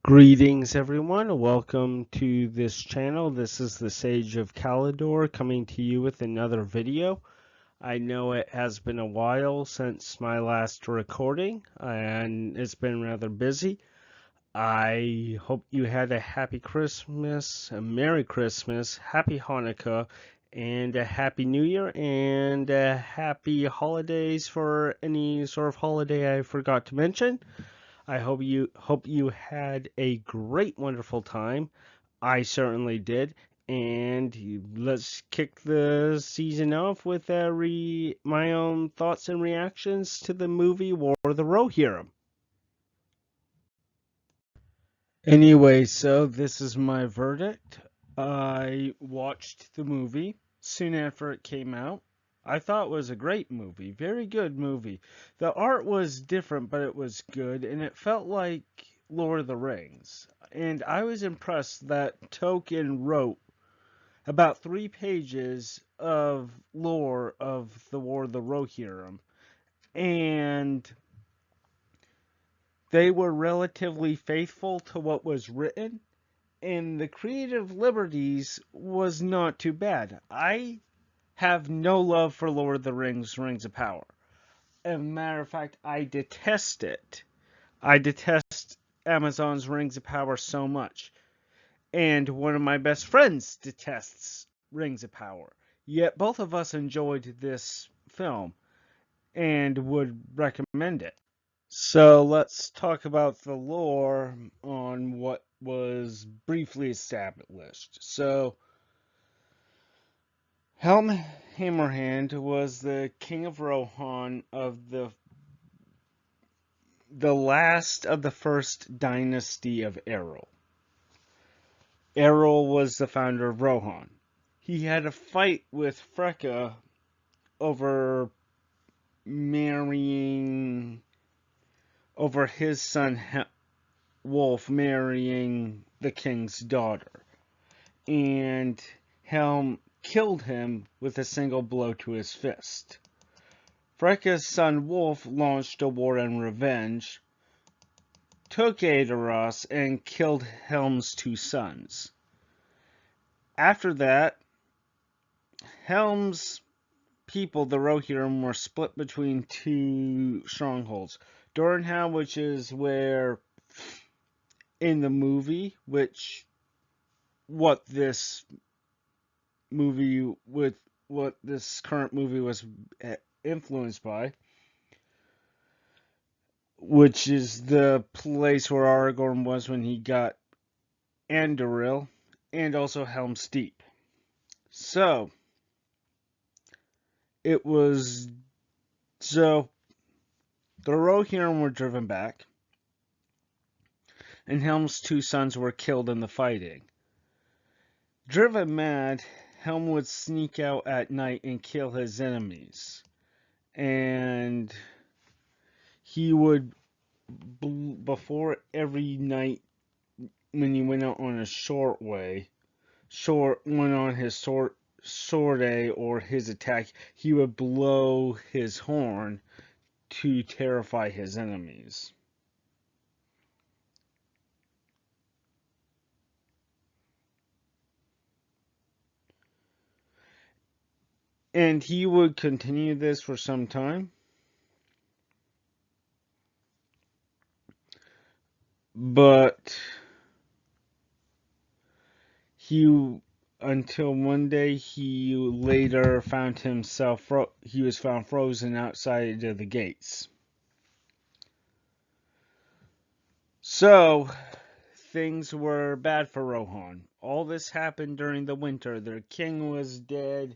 Greetings, everyone. Welcome to this channel. This is the Sage of Calidor coming to you with another video. I know it has been a while since my last recording, and it's been rather busy. I hope you had a happy Christmas, a Merry Christmas, Happy Hanukkah, and a Happy New Year, and happy holidays for any sort of holiday I forgot to mention. I hope you had a great, wonderful time. I certainly did. And let's kick the season off with my own thoughts and reactions to the movie War of the Rohirrim. Anyway, so this is my verdict. I watched the movie soon after it came out. I thought it was a great movie, very good movie. The art was different, but it was good, and it felt like Lord of the Rings. And I was impressed that Tolkien wrote about 3 pages of lore of the War of the Rohirrim, and they were relatively faithful to what was written, and the creative liberties was not too bad. I have no love for Lord of the Rings, Rings of Power. As a matter of fact, I detest it. I detest Amazon's Rings of Power so much. And one of my best friends detests Rings of Power. Yet both of us enjoyed this film and would recommend it. So let's talk about the lore on what was briefly established. So Helm Hammerhand was the king of Rohan of the last of the first dynasty of Errol. Errol was the founder of Rohan. He had a fight with Freka over marrying over his son Wolf marrying the king's daughter. And Helm killed him with a single blow to his fist. Freka's son Wolf launched a war in revenge, took Aedoras, and killed Helm's 2 sons. After that, Helm's people, the Rohirrim, were split between 2 strongholds. Doranhal, which is where in the movie, what this current movie was influenced by, which is the place where Aragorn was when he got Anduril, and also Helm's Deep. So it was so the Rohirrim were driven back, and Helm's 2 sons were killed in the fighting. Driven mad, Helm would sneak out at night and kill his enemies. And he would, before every night when he went out on a went on his sortie or his attack, he would blow his horn to terrify his enemies. And he would continue this for some time. But until one day he later found himself, he was found frozen outside of the gates. So, things were bad for Rohan. All this happened during the winter. Their king was dead.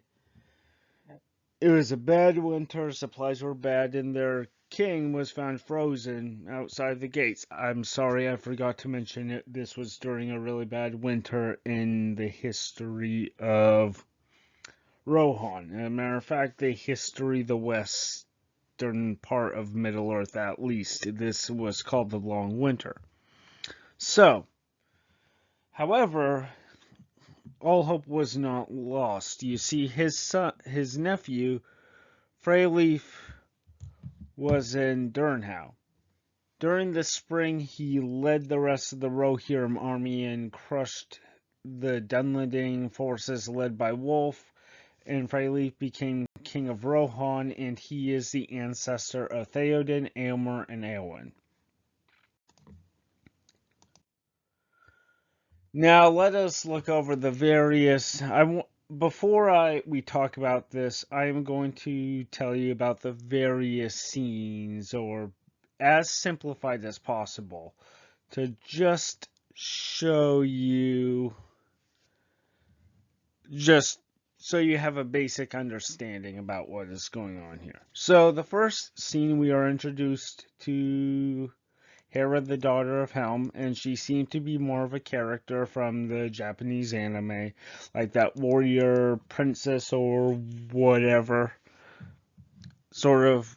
It was a bad winter, supplies were bad, and their king was found frozen outside the gates. I'm sorry, I forgot to mention it. This was during a really bad winter in the history of Rohan. As a matter of fact, the history of the western part of Middle-earth, at least. This was called the Long Winter. So, however, all hope was not lost. You see, his nephew, Freyleaf, was in Durnhow. During the spring, he led the rest of the Rohirrim army and crushed the Dunlending forces led by Wolf, and Freyleif became king of Rohan, and he is the ancestor of Theoden, Eomer, and Eowyn. Now let us look over the various. Before we talk about this, I am going to tell you about the various scenes, or as simplified as possible, to just show you, just so you have a basic understanding about what is going on here. So the first scene, we are introduced to Hera, the daughter of Helm, and she seemed to be more of a character from the Japanese anime, like that warrior princess or whatever sort of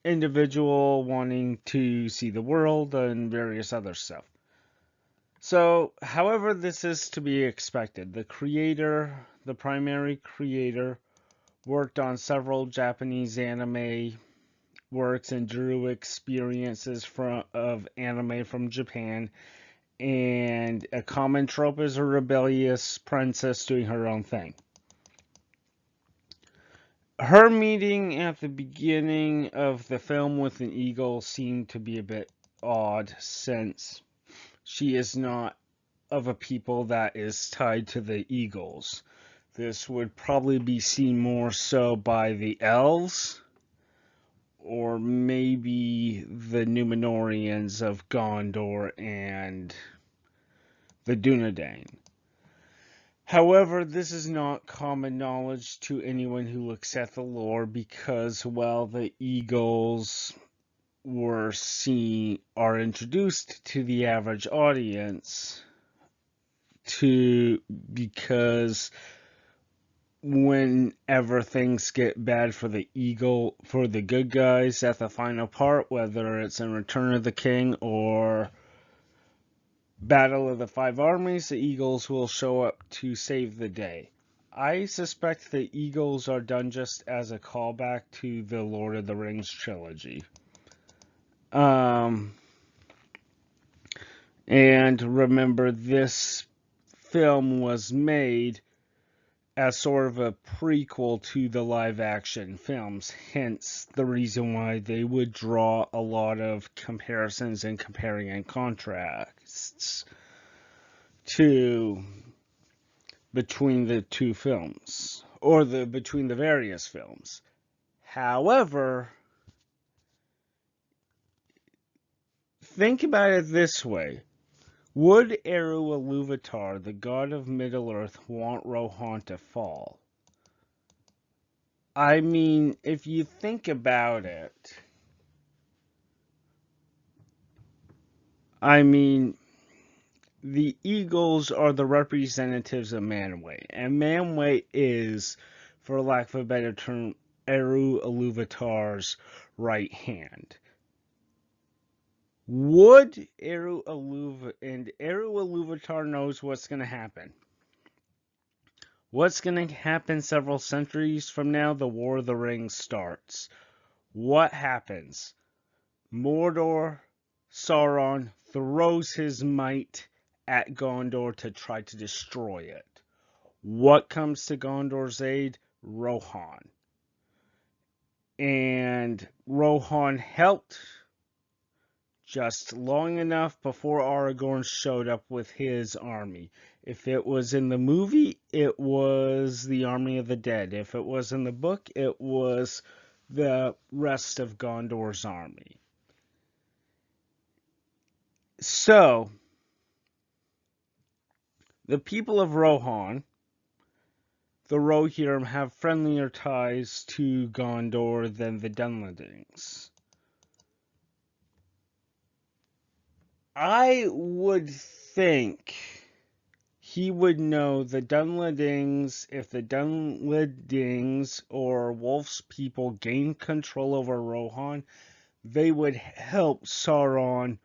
individual wanting to see the world and various other stuff. So, however, this is to be expected. The creator, the primary creator, worked on several Japanese anime works and drew experiences of anime from Japan. And a common trope is a rebellious princess doing her own thing. Her meeting at the beginning of the film with an eagle seemed to be a bit odd, since she is not of a people that is tied to the eagles. This would probably be seen more so by the elves, or maybe the Númenóreans of Gondor and the Dunedain. However, this is not common knowledge to anyone who looks at the lore, because, well, the eagles are introduced to the average audience because whenever things get bad for the good guys at the final part, whether it's in Return of the King or Battle of the Five Armies, the eagles will show up to save the day. I suspect the eagles are done just as a callback to the Lord of the Rings trilogy. And remember, this film was made as sort of a prequel to the live-action films, hence the reason why they would draw a lot of comparisons and comparing and contrasts between the two films, or between the various films. However, think about it this way. Would Eru Ilúvatar, the god of Middle-earth, want Rohan to fall? I mean, if you think about it, the eagles are the representatives of Manwë, and Manwë is, for lack of a better term, Eru Ilúvatar's right hand. Would Eru Ilúvatar knows what's going to happen. What's going to happen several centuries from now? The War of the Rings starts. What happens? Mordor, Sauron throws his might at Gondor to try to destroy it. What comes to Gondor's aid? Rohan. And Rohan helped just long enough before Aragorn showed up with his army. If it was in the movie, it was the army of the dead. If it was in the book, it was the rest of Gondor's army. So, the people of Rohan, the Rohirrim, have friendlier ties to Gondor than the Dunlendings. I would think he would know the Dunlendings. If the Dunlendings or Wolf's people gain control over Rohan, they would help Sauron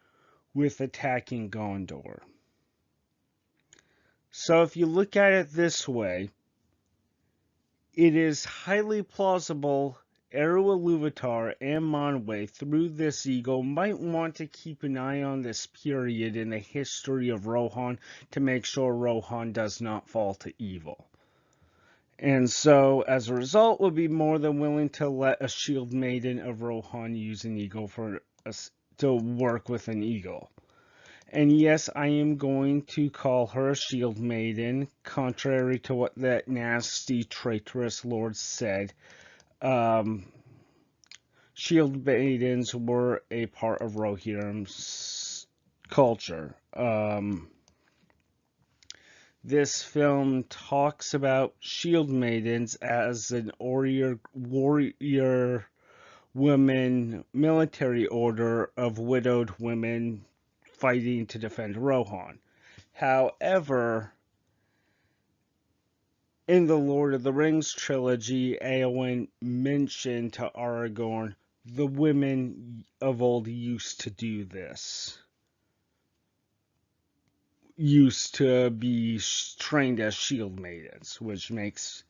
with attacking Gondor. So if you look at it this way, it is highly plausible Iluvatar and Manwë through this eagle might want to keep an eye on this period in the history of Rohan to make sure Rohan does not fall to evil. And so, as a result, would be more than willing to let a shield maiden of Rohan use an eagle to work with an eagle. And yes, I am going to call her a shield maiden, contrary to what that nasty, traitorous lord said. Shield maidens were a part of Rohirrim's culture. This film talks about shield maidens as an warrior women military order of widowed women fighting to defend Rohan. However, in the Lord of the Rings trilogy, Eowyn mentioned to Aragorn, the women of old used to do this. Used to be trained as shield maidens,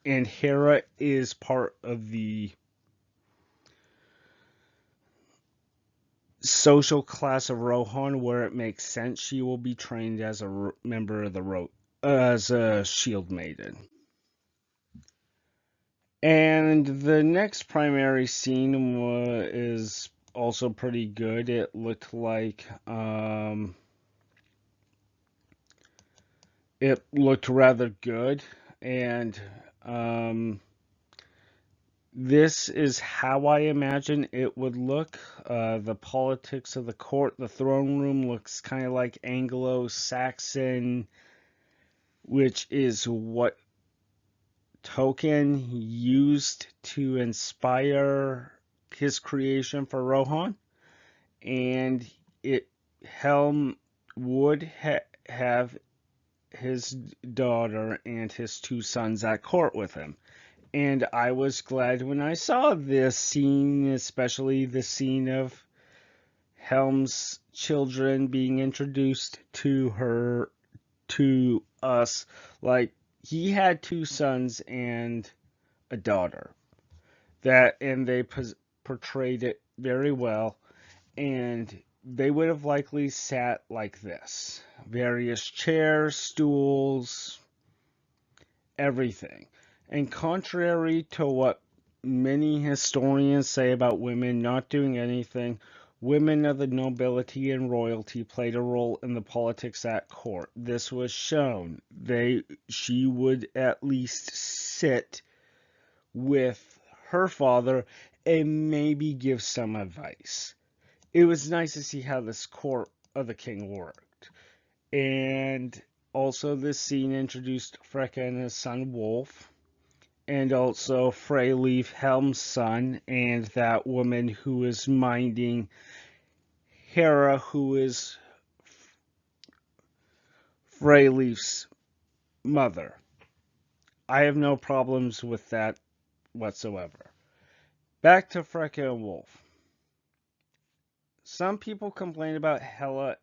and Hera is part of the social class of Rohan where it makes sense she will be trained as a member of as a shield maiden. And the next primary scene is also pretty good. It looked like it looked rather good, and this is how I imagine it would look. The politics of the court, the throne room looks kind of like Anglo-Saxon, which is what Tolkien used to inspire his creation for Rohan. And Helm would have his daughter and his two sons at court with him. And I was glad when I saw this scene, especially the scene of Helm's children being introduced to us. Like, he had two sons and a daughter. And they portrayed it very well. And they would have likely sat like this. Various chairs, stools, everything. And contrary to what many historians say about women not doing anything, women of the nobility and royalty played a role in the politics at court. This was shown. She would at least sit with her father and maybe give some advice. It was nice to see how this court of the king worked. And also this scene introduced Freke and his son Wolf. And also Freyleaf, Helm's son, and that woman who is minding Hera, who is Freyleaf's mother. I have no problems with that whatsoever. Back to Freke and Wolf. Some people complain about Hera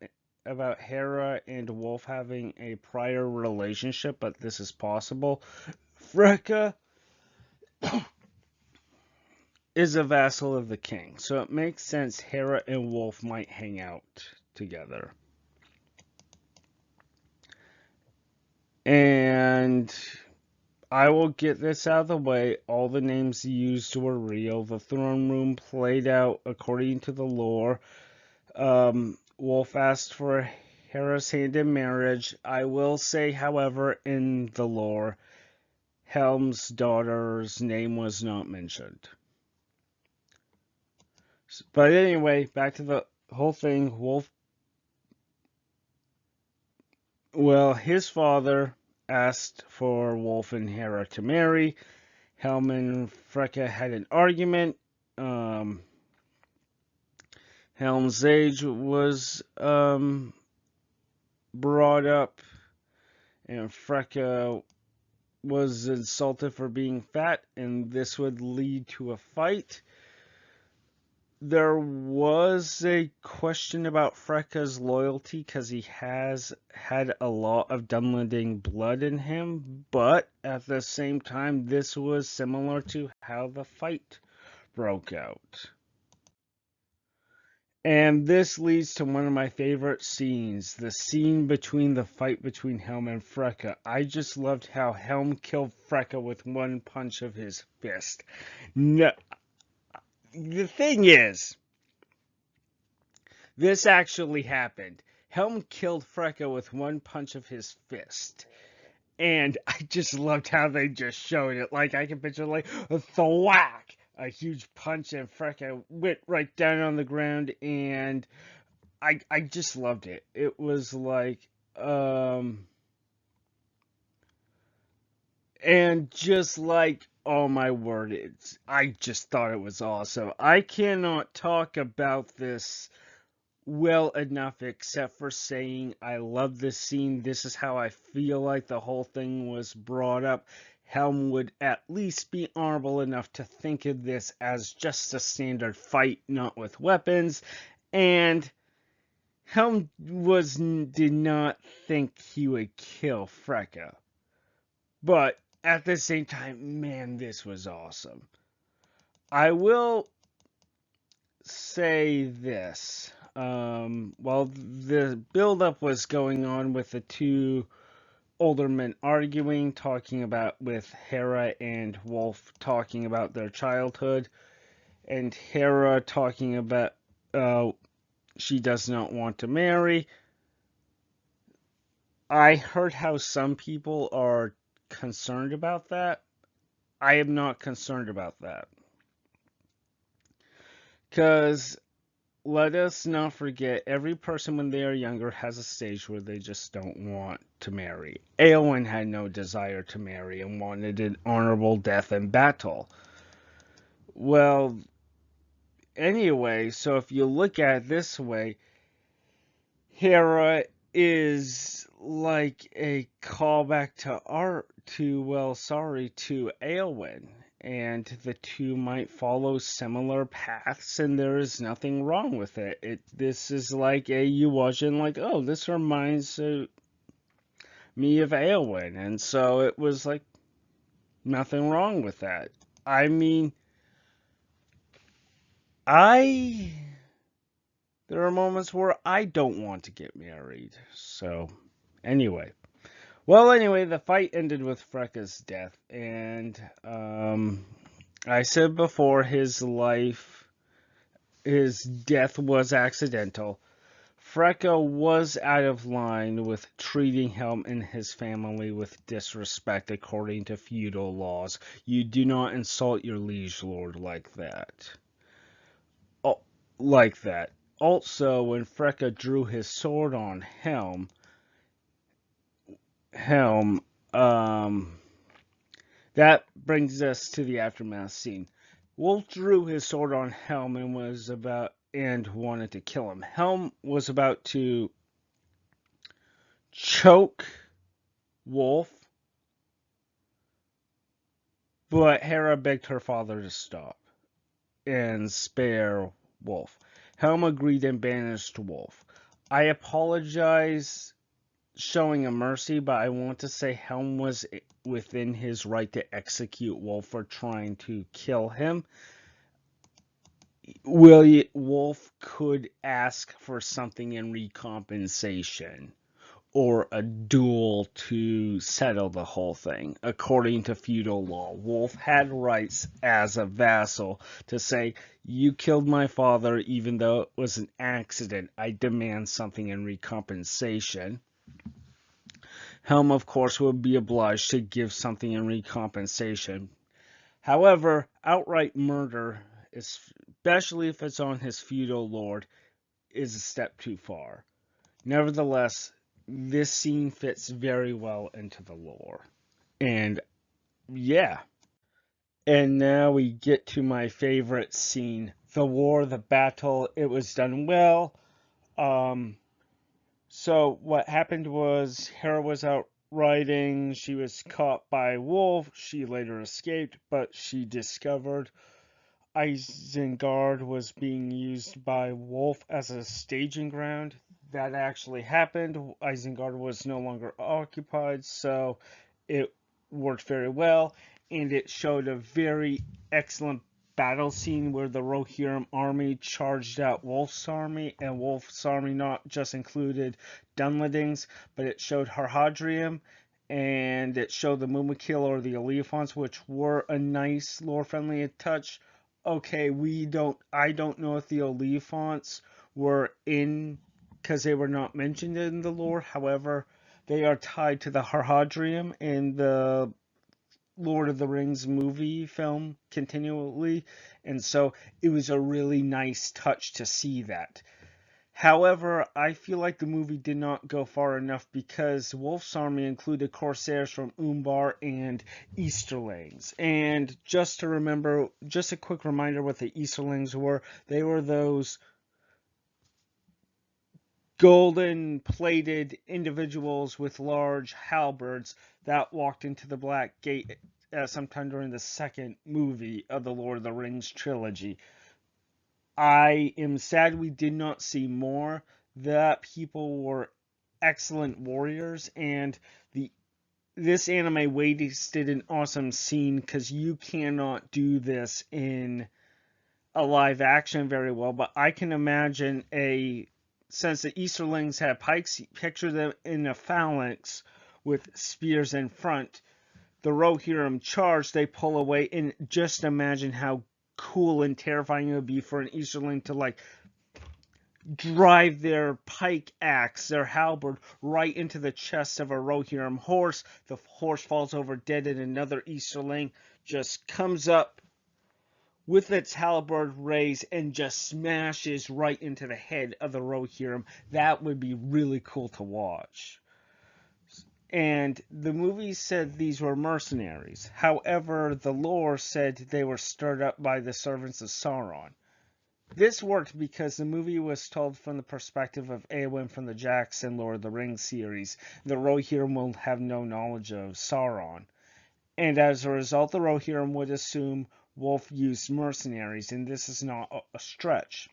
and Wolf having a prior relationship, but this is possible. Freke is a vassal of the king, so it makes sense Hera and Wolf might hang out together. And I will get this out of the way. All the names used were real. The throne room played out according to the lore. Wolf asked for Hera's hand in marriage. I will say, however, in the lore, Helm's daughter's name was not mentioned. But anyway, back to the whole thing. His father asked for Wolf and Hera to marry. Helm and Freke had an argument. Helm's age was brought up, and Freke was insulted for being fat, and this would lead to a fight. There was a question about Freke's loyalty because he has had a lot of Dunlending blood in him, but at the same time, this was similar to how the fight broke out. And this leads to one of my favorite scenes, the scene between the fight between Helm and Freka. I just loved how Helm killed Freka with one punch of his fist. No, the thing is, this actually happened. Helm killed Freka with one punch of his fist. And I just loved how they just showed it. Like, I can picture, like, a thwack, a huge punch, and Freka went right down on the ground, and I just loved it. It was like, and just like, oh my word, I just thought it was awesome. I cannot talk about this well enough except for saying I love this scene. This is how I feel like the whole thing was brought up. Helm would at least be honorable enough to think of this as just a standard fight, not with weapons, and Helm did not think he would kill Freka. But at the same time, man, this was awesome. I will say this. While the build-up was going on with the two older men arguing, talking about with Hera and Wolf talking about their childhood, and Hera talking about she does not want to marry. I heard how some people are concerned about that. I am not concerned about that. Because let us not forget, every person when they are younger has a stage where they just don't want to marry. Eowyn had no desire to marry and wanted an honorable death in battle. Well, anyway, so if you look at it this way, Hera is like a callback to to Eowyn, and the two might follow similar paths, and there is nothing wrong with it. This is like you watching, like, oh, this reminds me of Eowyn, and so it was like nothing wrong with that. I mean, there are moments where I don't want to get married, so anyway. Well, anyway, the fight ended with Freka's death, and I said before his death was accidental. Freka was out of line with treating Helm and his family with disrespect according to feudal laws. You do not insult your liege lord like that. Oh, like that. Also, when Freka drew his sword on Helm, that brings us to the aftermath scene. Wolf drew his sword on Helm and wanted to kill him. Helm was about to choke Wolf, but Hera begged her father to stop and spare Wolf. Helm agreed and banished Wolf. I apologize showing a mercy, but I want to say Helm was within his right to execute Wolf for trying to kill him. Wolf could ask for something in recompensation or a duel to settle the whole thing. According to feudal law, Wolf had rights as a vassal to say, you killed my father even though it was an accident. I demand something in recompensation. Helm, of course, would be obliged to give something in recompensation. However, outright murder, especially if it's on his feudal lord, is a step too far. Nevertheless, this scene fits very well into the lore. And yeah. And now we get to my favorite scene. The war, the battle, it was done well. So what happened was Hera was out riding. She was caught by Wolf. She later escaped, but she discovered Isengard was being used by Wolf as a staging ground. That actually happened. Isengard was no longer occupied, so it worked very well, and it showed a very excellent battle scene where the Rohirrim army charged out Wolf's army, and Wolf's army not just included Dunlendings, but it showed Haradrim, and it showed the Mumakil or the Elephants, which were a nice lore-friendly touch. Okay, I don't know if the Elephants were in, because they were not mentioned in the lore. However, they are tied to the Haradrim in the Lord of the Rings movie film continually, and so it was a really nice touch to see that. However, I feel like the movie did not go far enough because Wolf's army included Corsairs from Umbar and Easterlings. And just to remember, just a quick reminder what the Easterlings were. They were those golden plated individuals with large halberds that walked into the Black Gate sometime during the second movie of the Lord of the Rings trilogy. I am sad we did not see more. The people were excellent warriors, and this anime wasted an awesome scene because you cannot do this in a live action very well. But I can imagine since the Easterlings had pikes, picture them in a phalanx with spears in front. The Rohirrim charge, they pull away, and just imagine how cool and terrifying it would be for an Easterling to like drive their pike axe, their halberd, right into the chest of a Rohirrim horse. The horse falls over dead, and another Easterling just comes up with its halberd raised and just smashes right into the head of the Rohirrim. That would be really cool to watch. And the movie said these were mercenaries. However, the lore said they were stirred up by the servants of Sauron. This worked because the movie was told from the perspective of Eowyn from the Jackson Lord of the Rings series. The Rohirrim will have no knowledge of Sauron. And as a result, the Rohirrim would assume Wolf used mercenaries, and this is not a stretch.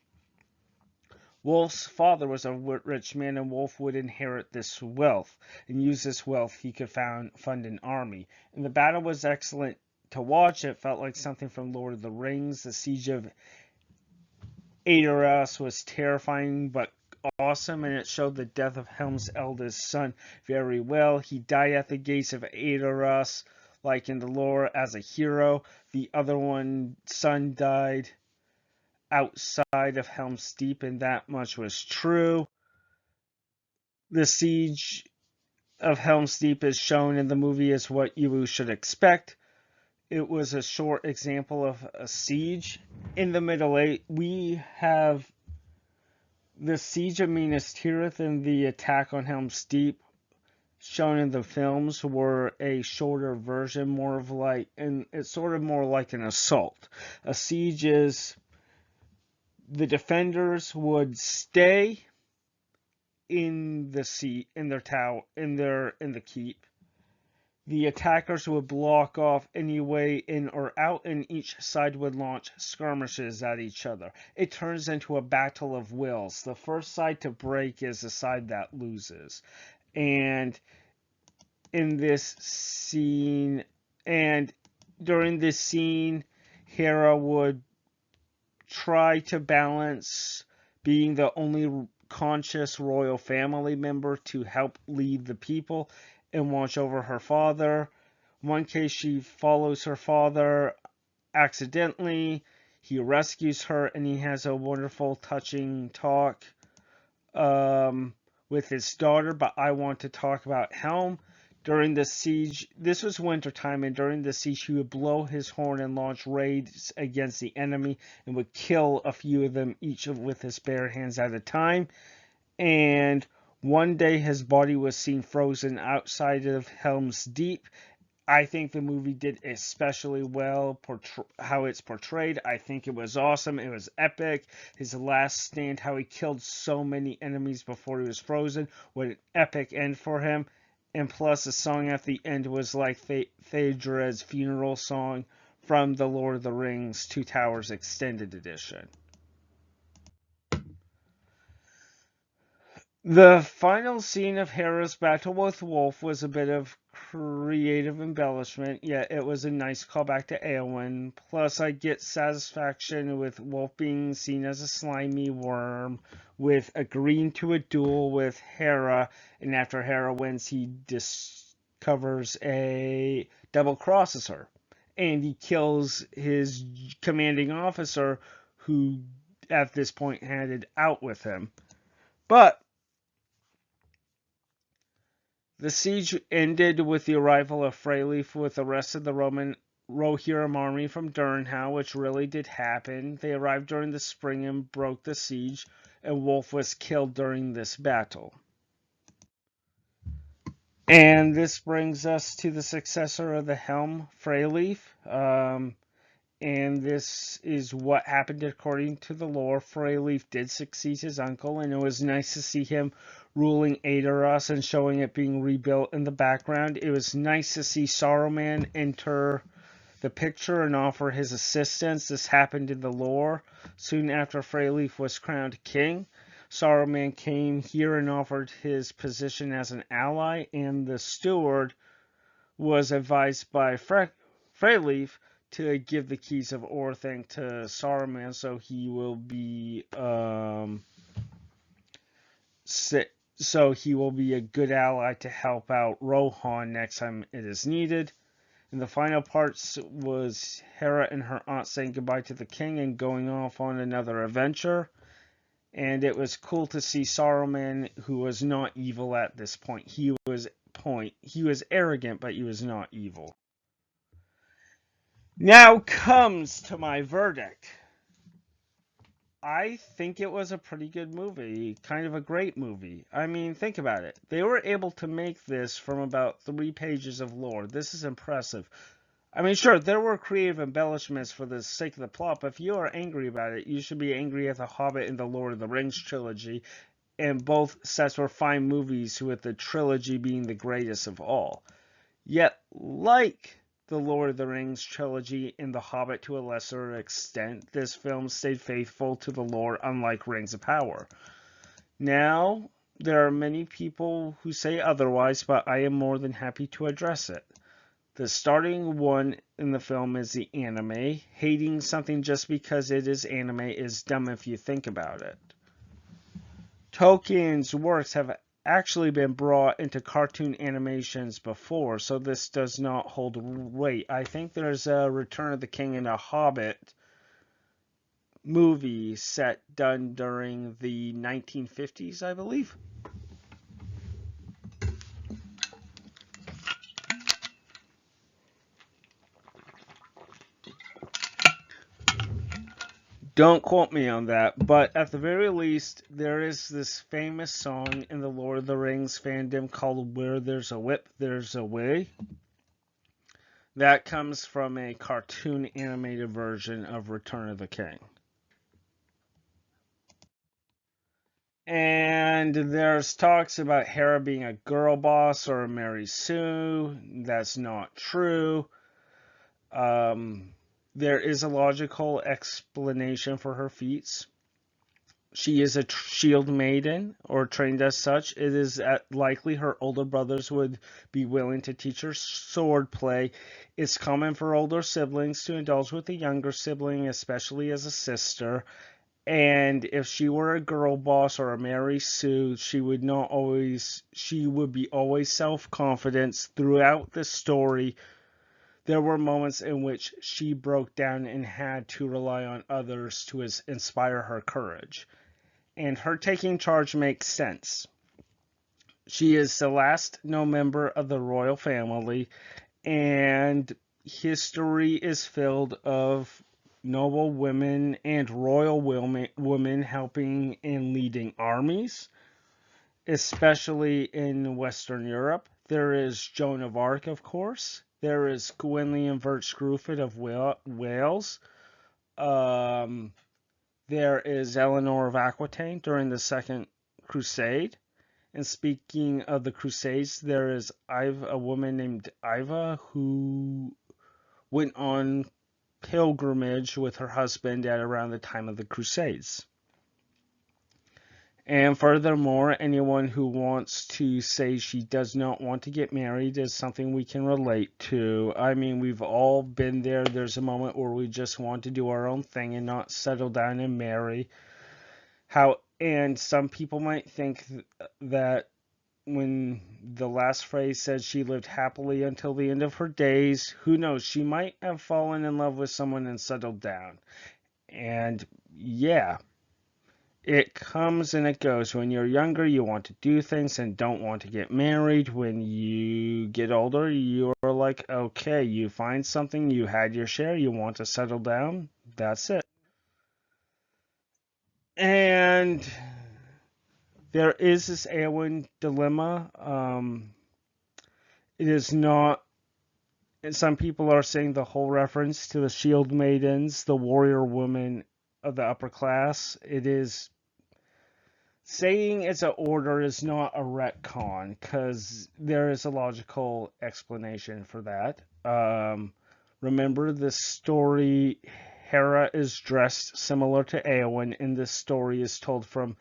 Wolf's father was a rich man, and Wolf would inherit this wealth, and use this wealth he could fund an army. And the battle was excellent to watch. It felt like something from Lord of the Rings. The siege of Edoras was terrifying but awesome, and it showed the death of Helm's eldest son very well. He died at the gates of Edoras, like in the lore, as a hero. The other son died outside of Helm's Deep, and that much was true. The siege of Helm's Deep is shown in the movie as what you should expect. It was a short example of a siege. In the Middle Ages, we have the siege of Minas Tirith and the attack on Helm's Deep shown in the films were a shorter version, more of like, and it's sort of more like an assault. A siege is the defenders would stay in their tower, in the keep. The attackers would block off any way in or out, and each side would launch skirmishes at each other. It turns into a battle of wills. The first side to break is the side that loses. And in this scene, and during this scene, Hera would try to balance being the only conscious royal family member to help lead the people and watch over her father. In one case, she follows her father accidentally. He rescues her, and he has a wonderful, touching talk with his daughter. But I want to talk about Helm. During the siege, this was wintertime, and during the siege, he would blow his horn and launch raids against the enemy and would kill a few of them, each with his bare hands at a time. And one day, his body was seen frozen outside of Helm's Deep. I think the movie did especially well how it's portrayed. I think it was awesome. It was epic. His last stand, how he killed so many enemies before he was frozen. What an epic end for him. And plus, the song at the end was like Theodra's funeral song from the Lord of the Rings Two Towers Extended Edition. The final scene of Hera's battle with Wolf was a bit of creative embellishment, yet it was a nice callback to Eowyn. Plus, I get satisfaction with Wolf being seen as a slimy worm, with agreeing to a duel with Hera, and after Hera wins, he discovers a double crosses her, and he kills his commanding officer, who at this point had it out with him. But the siege ended with the arrival of Freyleaf with the rest of the Rohirrim army from Durnhow, which really did happen. They arrived during the spring and broke the siege, and Wolf was killed during this battle. And this brings us to the successor of the helm, Freyleaf. And this is what happened according to the lore. Freyleaf did succeed his uncle, and it was nice to see him ruling Aedoras and showing it being rebuilt in the background. It was nice to see Saruman enter the picture and offer his assistance. This happened in the lore. Soon after Freyleaf was crowned king, Saruman came here and offered his position as an ally, and the steward was advised by Freyleaf to give the keys of Orthanc to Saruman, so he will be a good ally to help out Rohan next time it is needed. And the final parts was Hera and her aunt saying goodbye to the king and going off on another adventure. And it was cool to see Saruman, who was not evil at this point. He was arrogant, but he was not evil. Now comes to my verdict. I think it was a pretty good movie, kind of a great movie. I mean, think about it. They were able to make this from about 3 pages of lore. This is impressive. I mean, sure, there were creative embellishments for the sake of the plot, but if you are angry about it, you should be angry at The Hobbit and the Lord of the Rings trilogy, and both sets were fine movies, with the trilogy being the greatest of all. Yet, like the Lord of the Rings trilogy and The Hobbit to a lesser extent, this film stayed faithful to the lore, unlike Rings of Power. Now, there are many people who say otherwise, but I am more than happy to address it. The starting one in the film is the anime. Hating something just because it is anime is dumb if you think about it. Tolkien's works have actually been brought into cartoon animations before, so this does not hold weight. I think there's a Return of the King and a Hobbit movie set done during the 1950s, I believe. Don't quote me on that, but at the very least, there is this famous song in the Lord of the Rings fandom called Where There's a Whip, There's a Way. That comes from a cartoon animated version of Return of the King. And there's talks about Hera being a girl boss or a Mary Sue. That's not true. There is a logical explanation for her feats. She is a shield maiden, or trained as such. It is likely her older brothers would be willing to teach her sword play. It's common for older siblings to indulge with a younger sibling, especially as a sister. And if she were a girl boss or a Mary Sue, she would be always self-confident. Throughout the story, there were moments in which she broke down and had to rely on others to inspire her courage. And her taking charge makes sense. She is the last known member of the royal family, and history is filled of noble women and royal women helping and leading armies, especially in Western Europe. There is Joan of Arc, of course. There is Gwenllian Virch-Gruffudd of Wales. There is Eleanor of Aquitaine during the Second Crusade. And speaking of the Crusades, there is a woman named Iva who went on pilgrimage with her husband at around the time of the Crusades. And furthermore, anyone who wants to say she does not want to get married is something we can relate to. I mean, we've all been there. There's a moment where we just want to do our own thing and not settle down and marry. And some people might think that when the last phrase says she lived happily until the end of her days, who knows? She might have fallen in love with someone and settled down. And yeah, it comes and it goes. When you're younger, you want to do things and don't want to get married. When you get older, you're like, okay, you find something, you had your share, you want to settle down. That's it. And there is this Eowyn dilemma. It is not. Some people are saying the whole reference to the shield maidens, the warrior women of the upper class. It is saying it's an order is not a retcon because there is a logical explanation for that. Remember, this story, Hera is dressed similar to Eowyn, and this story is told from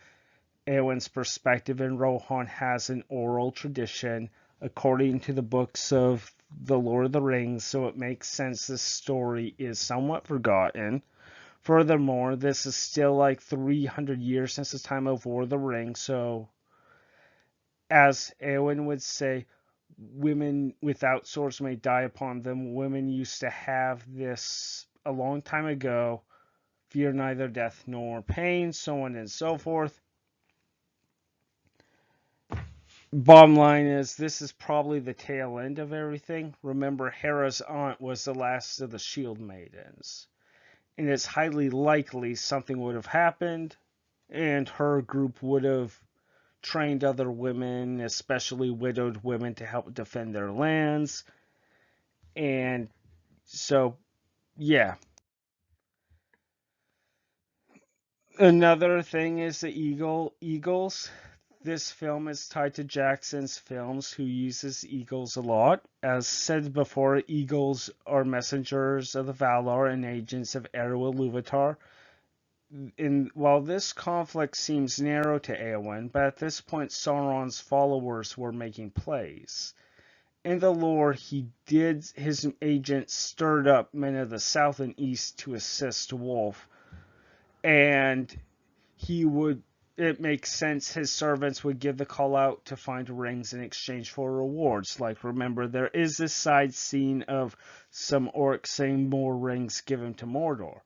Eowyn's perspective, and Rohan has an oral tradition according to the books of the Lord of the Rings, so it makes sense this story is somewhat forgotten. Furthermore, this is still like 300 years since the time of War of the Ring, so as Eowyn would say, women without swords may die upon them. Women used to have this a long time ago. Fear neither death nor pain, so on and so forth. Bottom line is, this is probably the tail end of everything. Remember, Hera's aunt was the last of the Shield Maidens. And it's highly likely something would have happened, and her group would have trained other women, especially widowed women, to help defend their lands. And so, yeah. Another thing is the eagles. This film is tied to Jackson's films, who uses eagles a lot. As said before, eagles are messengers of the Valar and agents of Eru Ilúvatar. While this conflict seems narrow to Eowyn, but at this point Sauron's followers were making plays. In the lore, his agents stirred up men of the south and east to assist Wolf, and it makes sense his servants would give the call out to find rings in exchange for rewards. Like, remember, there is this side scene of some orcs saying more rings given to Mordor.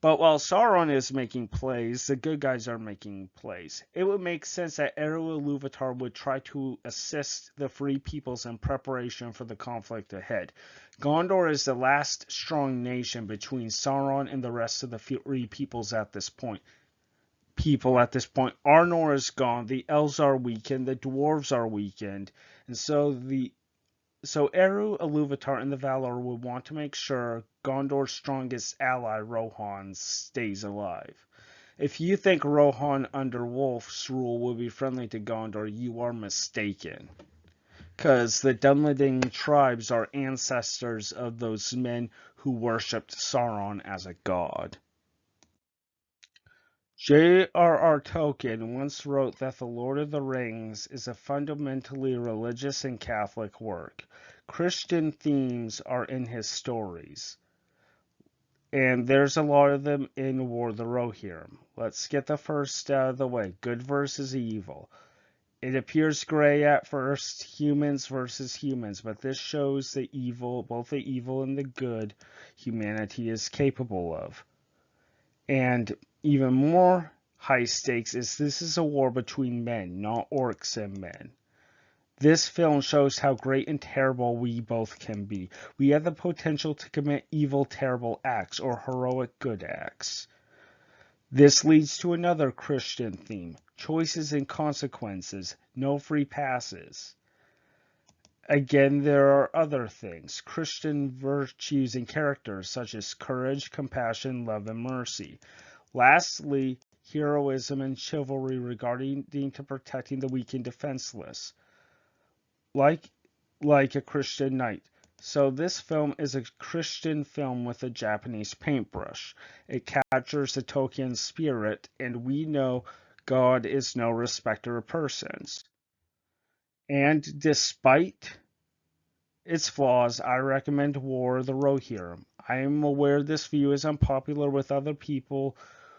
But while Sauron is making plays, the good guys are making plays. It would make sense that Eru Ilúvatar would try to assist the Free Peoples in preparation for the conflict ahead. Gondor is the last strong nation between Sauron and the rest of the Free Peoples at this point. Arnor is gone, the elves are weakened, the dwarves are weakened, and so Eru Ilúvatar and the Valar would want to make sure Gondor's strongest ally, Rohan, stays alive. If you think Rohan under Wolf's rule will be friendly to Gondor, you are mistaken. Because the Dunlending tribes are ancestors of those men who worshipped Sauron as a god. J.R.R. Tolkien once wrote that The Lord of the Rings is a fundamentally religious and Catholic work. Christian themes are in his stories, and there's a lot of them in War of the Rohirrim. Let's get the first out of the way. Good versus evil. It appears gray at first, humans versus humans, but this shows the evil, both the evil and the good, humanity is capable of. And even more high stakes is this is a war between men, not orcs and men. This film shows how great and terrible we both can be. We have the potential to commit evil, terrible acts or heroic, good acts. This leads to another Christian theme: choices and consequences, no free passes. Again, there are other things: Christian virtues and characters such as courage, compassion, love, and mercy. Lastly, heroism and chivalry regarding to protecting the weak and defenseless, like a Christian knight. So this film is a Christian film with a Japanese paintbrush. It captures the Tolkien spirit, and we know God is no respecter of persons. And despite its flaws, I recommend War of the Rohirrim. I am aware this view is unpopular with other people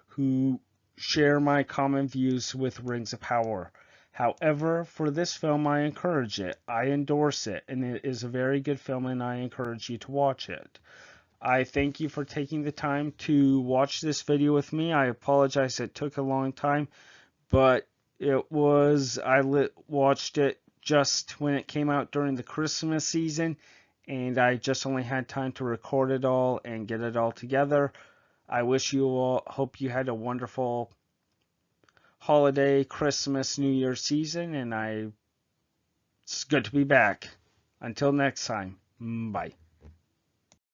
who share my common views with Rings of Power. However, for this film, I encourage it. I endorse it, and it is a very good film, and I encourage you to watch it. I thank you for taking the time to watch this video with me. I apologize it took a long time, but I watched it just when it came out during the Christmas season, and I just only had time to record it all and get it all together. I hope you had a wonderful holiday, Christmas, New Year season, and it's good to be back. Until next time, bye.